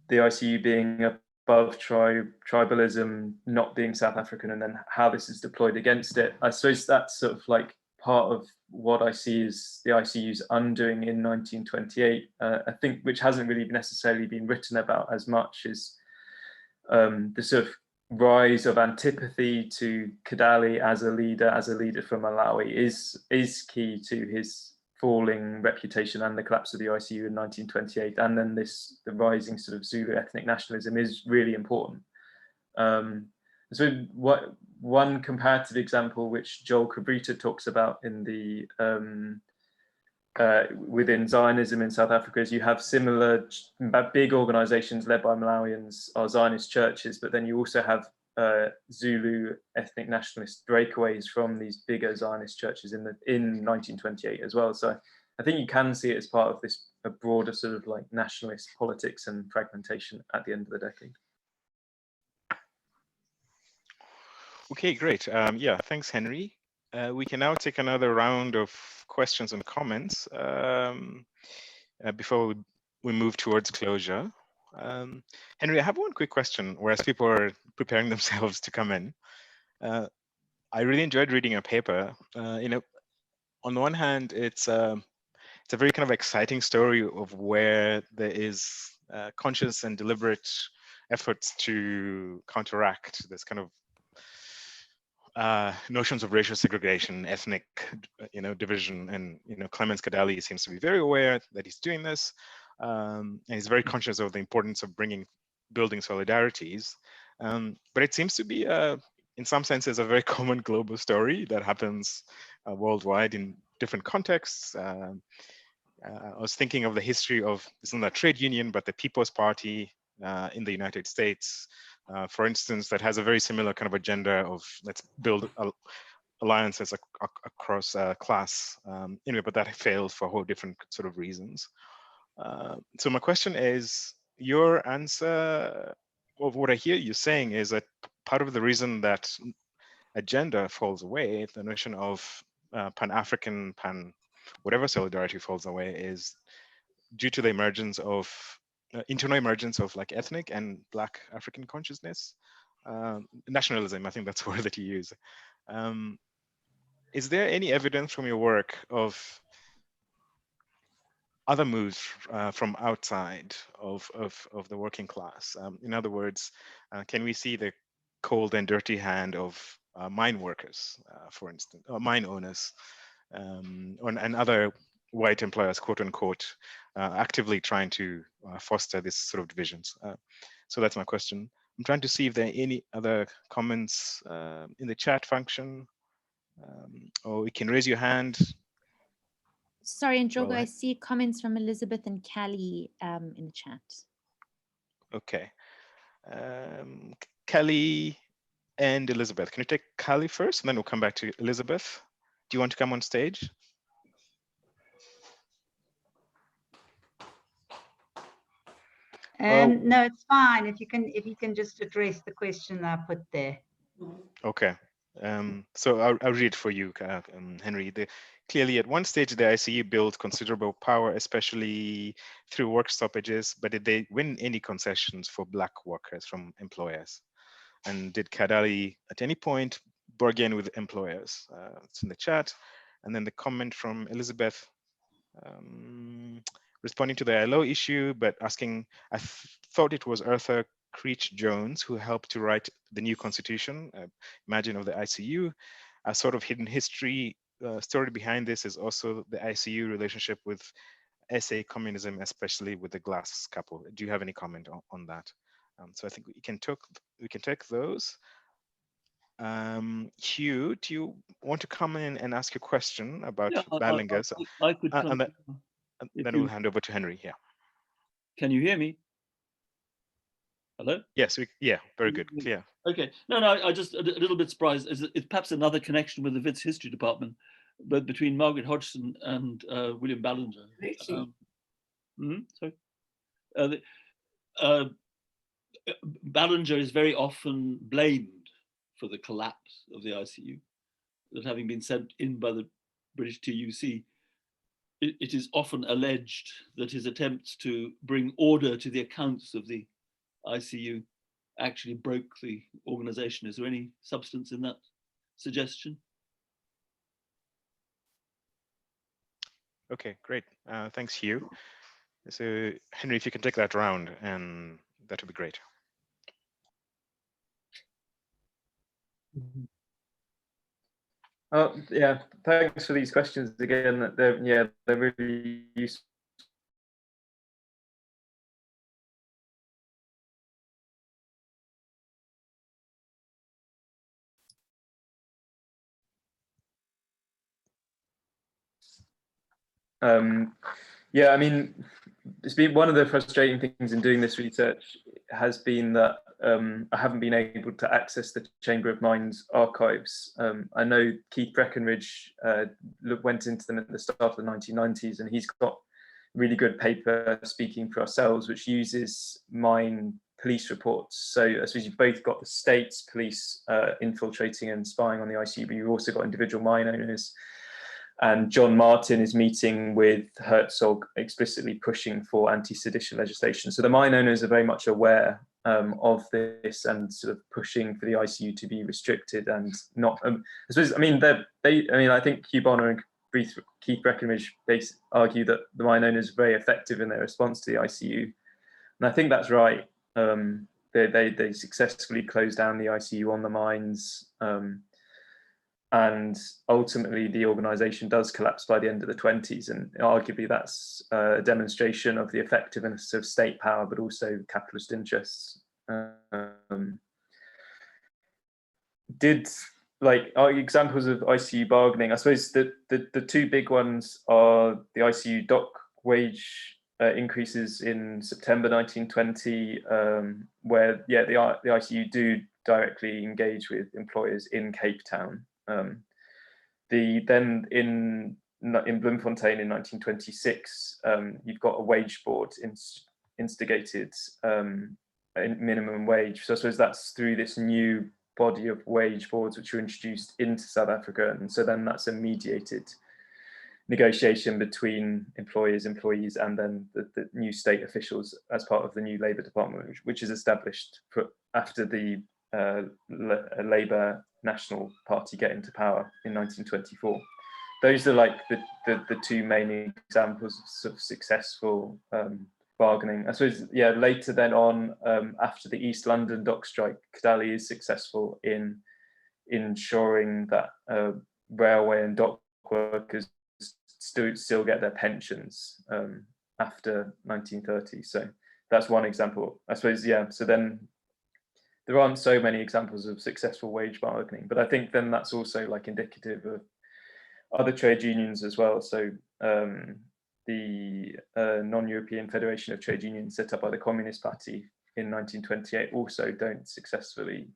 the ICU being above tribalism, not being South African, and then how this is deployed against it. I suppose that's sort of like part of what I see as the ICU's undoing in 1928. I think, which hasn't really necessarily been written about as much, is the sort of rise of antipathy to Kadalie as a leader from Malawi is key to his falling reputation and the collapse of the ICU in 1928, and then the rising sort of Zulu ethnic nationalism is really important. So one comparative example which Joel Cabrita talks about in the within Zionism in South Africa is you have similar big organizations led by Malawians are Zionist churches, but then you also have Zulu ethnic nationalist breakaways from these bigger Zionist churches in 1928 as well. So I think you can see it as part of this a broader sort of like nationalist politics and fragmentation at the end of the decade. Okay, great. Yeah, thanks, Henry. We can now take another round of questions and comments before we move towards closure. Henry, I have one quick question, whereas people are preparing themselves to come in. I really enjoyed reading your paper. You know, on the one hand, it's a very kind of exciting story of where there is conscious and deliberate efforts to counteract this kind of notions of racial segregation, ethnic, division, and Clements Kadalie seems to be very aware that he's doing this, and he's very conscious of the importance of building solidarities. But it seems to be, in some senses, a very common global story that happens worldwide in different contexts. I was thinking of the history of, it's not a trade union, but the People's Party in the United States, for instance, that has a very similar kind of agenda of let's build alliances across class. Anyway, but that failed for a whole different sort of reasons. So my question is, your answer of what I hear you saying is that part of the reason that agenda falls away, the notion of Pan-African, whatever solidarity falls away, is due to the emergence of internal emergence of like ethnic and Black African consciousness, nationalism, I think that's the word that you use. Is there any evidence from your work of other moves from outside of the working class? In other words, can we see the cold and dirty hand of mine workers, for instance, or mine owners, and other white employers, quote unquote, actively trying to foster this sort of divisions? So that's my question. I'm trying to see if there are any other comments in the chat function, or you can raise your hand. Sorry, Njogo, I see comments from Elizabeth and Callie in the chat. Okay. Callie and Elizabeth. Can you take Callie first, and then we'll come back to Elizabeth? Do you want to come on stage? No, it's fine. If you can just address the question I put there. Okay. So I'll read for you, Henry. Clearly, at one stage, the ICU built considerable power, especially through work stoppages, but did they win any concessions for Black workers from employers? And did Kadalie at any point bargain with employers? It's in the chat. And then the comment from Elizabeth, responding to the ILO issue, but asking, I thought it was Arthur Creech Jones who helped to write the new constitution, imagine of the ICU. A sort of hidden history story behind this is also the ICU relationship with SA communism, especially with the glass couple. Do you have any comment on that? So I think we can take those. Hugh, do you want to come in and ask a question about Balingers? I could come. And then we'll hand over to Henry. Yeah. Can you hear me? Hello? Yes, yeah, very good, clear. Okay, no, I just a little bit surprised. It's perhaps another connection with the Wits History Department, but between Margaret Hodgson and William Ballinger. Sorry. Ballinger is very often blamed for the collapse of the ICU, that having been sent in by the British TUC, it is often alleged that his attempts to bring order to the accounts of the ICU actually broke the organization. Is there any substance in that suggestion? Okay, great. Thanks, Hugh. So, Henry, if you can take that round, and that would be great. Yeah, thanks for these questions again. They're really useful. Yeah, I mean, it's been one of the frustrating things in doing this research has been that I haven't been able to access the Chamber of Mines archives. I know Keith Breckenridge went into them at the start of the 1990s, and he's got really good paper, Speaking for Ourselves, which uses mine police reports. So I suppose you've both got the state's police infiltrating and spying on the ICU, but you've also got individual mine owners. And John Martin is meeting with Herzog, explicitly pushing for anti-sedition legislation. So the mine owners are very much aware of this and sort of pushing for the ICU to be restricted and not. I suppose, I mean, I think Hugh Bonner and Keith Breckenridge, they argue that the mine owners are very effective in their response to the ICU, and I think that's right. They successfully closed down the ICU on the mines. And ultimately, the organisation does collapse by the end of the 20s, and arguably that's a demonstration of the effectiveness of state power, but also capitalist interests. Are examples of ICU bargaining? I suppose the two big ones are the ICU dock wage increases in September 1920, where the ICU do directly engage with employers in Cape Town. Then in Bloemfontein in 1926, you've got a wage board instigated minimum wage. So I suppose that's through this new body of wage boards which were introduced into South Africa, and so then that's a mediated negotiation between employers, employees, and then the new state officials as part of the new Labour Department, which is established after the Labour National Party get into power in 1924. Those are like the two main examples of sort of successful bargaining. I suppose, yeah, later then on, after the East London dock strike, Kadalie is successful in ensuring that railway and dock workers still get their pensions after 1930. So that's one example. I suppose, yeah, so then there aren't so many examples of successful wage bargaining, but I think then that's also like indicative of other trade unions as well. So the Non-European Federation of Trade Unions set up by the Communist Party in 1928 also don't successfully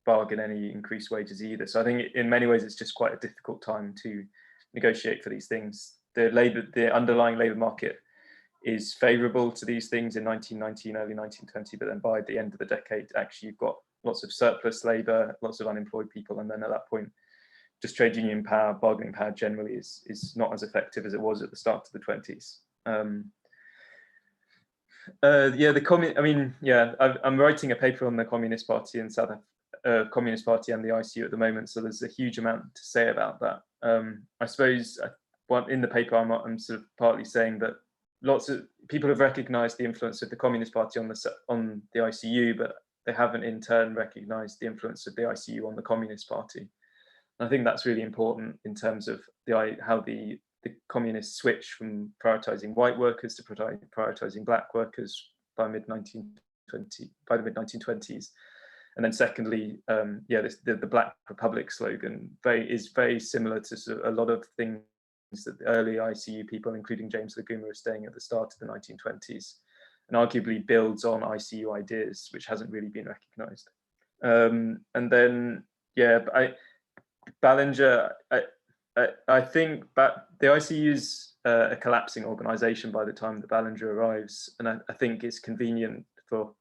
bargain any increased wages either. So I think in many ways it's just quite a difficult time to negotiate for these things. The underlying labour market is favourable to these things in 1919, early 1920, but then by the end of the decade, actually you've got lots of surplus labour, lots of unemployed people, and then at that point, just trade union power, bargaining power generally is not as effective as it was at the start of the 20s. I'm writing a paper on the Communist Party in South Africa, Communist Party and the ICU at the moment, so there's a huge amount to say about that. I suppose in the paper I'm sort of partly saying that lots of people have recognised the influence of the Communist Party on the ICU, but they haven't in turn recognised the influence of the ICU on the Communist Party. And I think that's really important in terms of how the communists switch from prioritising white workers to prioritising black workers by the mid 1920s. And then secondly, the Black Republic slogan is very similar to sort of a lot of things that the early ICU people, including James Laguma, are saying at the start of the 1920s, and arguably builds on ICU ideas, which hasn't really been recognised. And then, Ballinger, I think the ICU is a collapsing organisation by the time that Ballinger arrives, and I think it's convenient for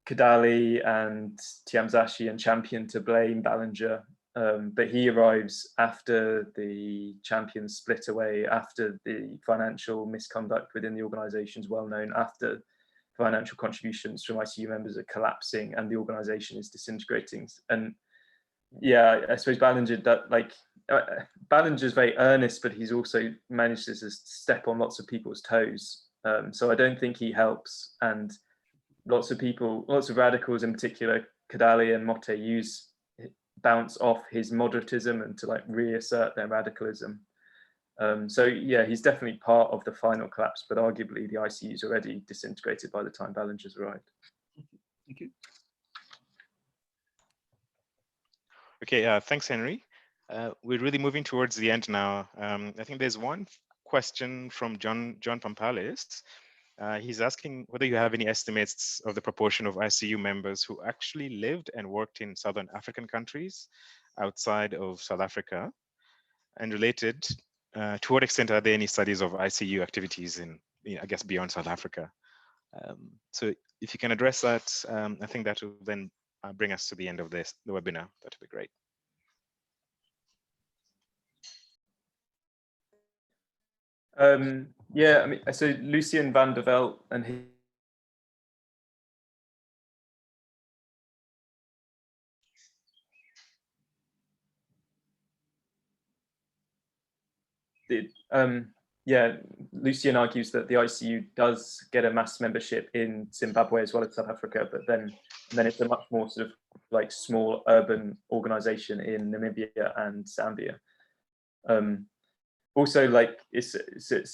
Kadalie and Tiamzashi and Champion to blame Ballinger. But he arrives after the Champions split away, after the financial misconduct within the organisation is well known, after financial contributions from ICU members are collapsing and the organisation is disintegrating. And yeah, I suppose Ballinger's very earnest, but he's also managed to step on lots of people's toes. So I don't think he helps. And lots of radicals in particular Kadalie and Motte bounce off his moderatism and to like reassert their radicalism. So yeah, he's definitely part of the final collapse, but arguably the ICU is already disintegrated by the time Ballinger's arrived. Thank you. Okay, thanks, Henry. We're really moving towards the end now. I think there's one question from John Pampalis. He's asking whether you have any estimates of the proportion of ICU members who actually lived and worked in Southern African countries outside of South Africa. And related, to what extent are there any studies of ICU activities in I guess, beyond South Africa? So if you can address that, I think that will then bring us to the end of the webinar. That would be great. Yeah, I mean, so Lucien van der Veld and he did. Yeah, Lucien argues that the ICU does get a mass membership in Zimbabwe as well as South Africa, but then it's a much more sort of like small urban organization in Namibia and Zambia. Also, like it's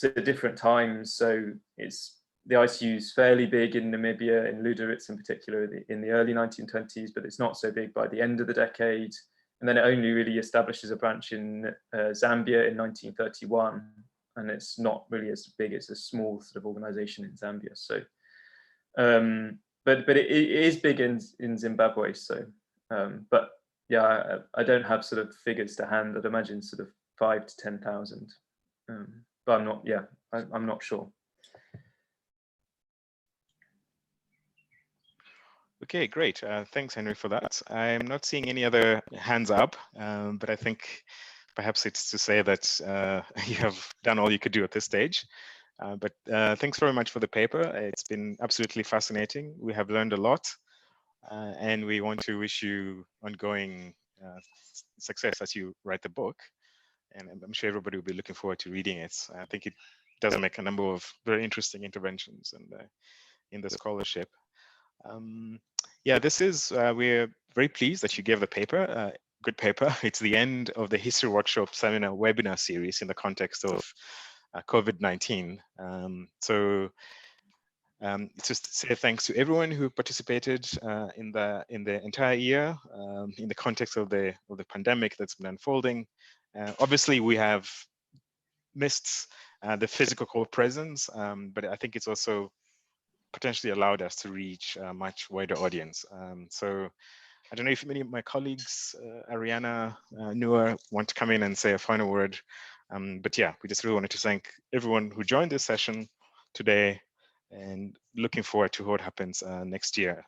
a different time, so the ICU is fairly big in Namibia, in Luderitz in particular, in the early 1920s, but it's not so big by the end of the decade. And then it only really establishes a branch in Zambia in 1931, and it's not really as big. It's a small sort of organization in Zambia. So, but it is big in Zimbabwe. So, but yeah, I don't have sort of figures to hand. I'd imagine sort of 5,000 to 10,000, but I'm not. Yeah, I'm not sure. Okay, great. Thanks, Henry, for that. I'm not seeing any other hands up, but I think perhaps it's to say that you have done all you could do at this stage. But thanks very much for the paper. It's been absolutely fascinating. We have learned a lot, and we want to wish you ongoing success as you write the book. And I'm sure everybody will be looking forward to reading it. I think it does make a number of very interesting interventions in the scholarship. Yeah, this is, we're very pleased that you gave the paper, good paper. It's the end of the History Workshop Seminar webinar series in the context of COVID-19. So just say thanks to everyone who participated in the entire year in the context of the pandemic that's been unfolding. Obviously, we have missed the physical presence, but I think it's also potentially allowed us to reach a much wider audience. So I don't know if many of my colleagues, Ariana, Noor, want to come in and say a final word. But yeah, we just really wanted to thank everyone who joined this session today and looking forward to what happens next year.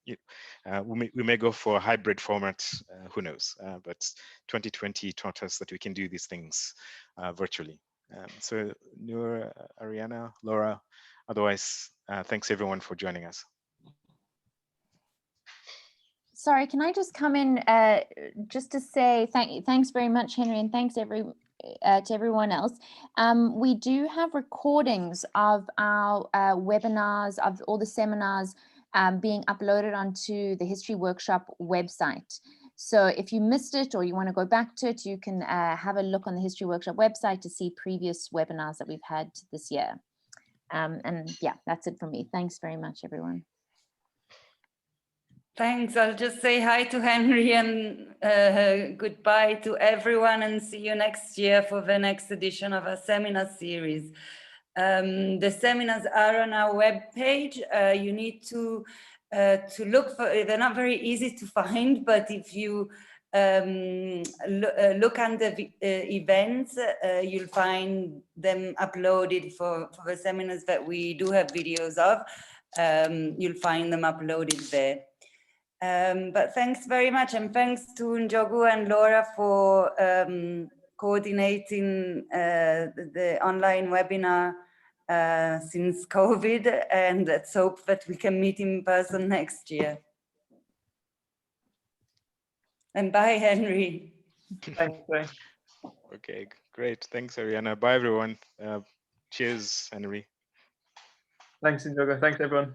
We may go for a hybrid format, who knows, but 2020 taught us that we can do these things virtually. So Noor, Ariana, Laura, otherwise, thanks everyone for joining us. Sorry, can I just come in just to say thanks very much, Henry, and thanks to everyone else. We do have recordings of our webinars, of all the seminars being uploaded onto the History Workshop website. So if you missed it or you want to go back to it, you can have a look on the History Workshop website to see previous webinars that we've had this year. And yeah, that's it from me. Thanks very much, everyone. Thanks. I'll just say hi to Henry and goodbye to everyone, and see you next year for the next edition of our seminar series. The seminars are on our webpage. You need to look for, they're not very easy to find, but if you look under the events, you'll find them uploaded for the seminars that we do have videos of. You'll find them uploaded there. But thanks very much, and thanks to Njogu and Laura for coordinating the online webinar since COVID, and let's hope that we can meet in person next year. And bye, Henry. Thanks, Ray. Okay, great. Thanks, Ariana. Bye, everyone. Cheers, Henry. Thanks, Njogu. Thanks, everyone.